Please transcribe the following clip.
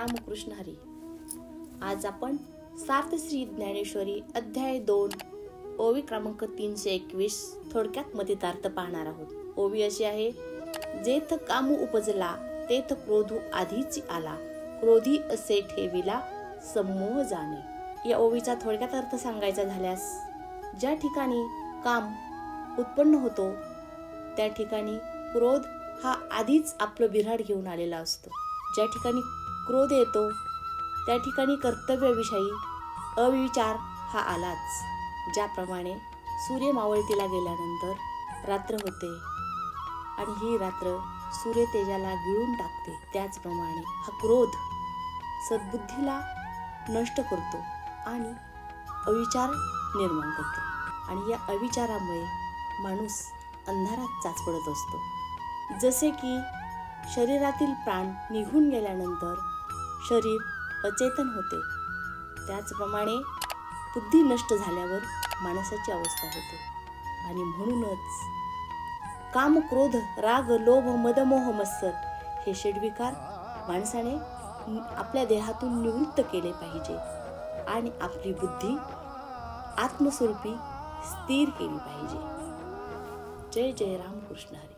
रामकृष्ण हरी. आज आपण सार्थ श्री ज्ञानेश्वरी अध्याय 2 ओवी क्रमांक 321 थोडक्यात मतितार्थ पाहणार आहोत. ओवी अशी आहे: जेथ कामू उपजला तेथ क्रोधू आधीच आला, क्रोधी असे ठेविला समोह जाणे. या ओवीचा थोडक्यात अर्थ सांगायचा झाल्यास, ज्या ठिकाणी काम उत्पन्न होतो त्या ठिकाणी क्रोध हा आधीच आपलं बिऱ्हाड घेऊन आलेला असतो. ज्या ठिकाणी क्रोध येतो त्या ठिकाणी कर्तव्याविषयी अविचार हा आलाच. ज्याप्रमाणे सूर्य मावळतीला गेल्यानंतर रात्र होते आणि ही रात्र सूर्य तेजाला गिळून टाकते, त्याचप्रमाणे हा क्रोध सद्बुद्धीला नष्ट करतो आणि अविचार निर्माण करतो. आणि या अविचारामुळे माणूस अंधारात चाचपडत असतो. जसे की शरीरातील प्राण निघून गेल्यानंतर शरीर अचेतन होते, त्याचप्रमाणे बुद्धी नष्ट झाल्यावर माणसाची अवस्था होते. आणि म्हणूनच काम, क्रोध, राग, लोभ, मद, मोह, मत्सर हे षड्विकार माणसाने आपल्या देहातून निवृत्त केले पाहिजे आणि आपली बुद्धी आत्मस्वरूपी स्थिर केली पाहिजे. जय जय रामकृष्ण हरी.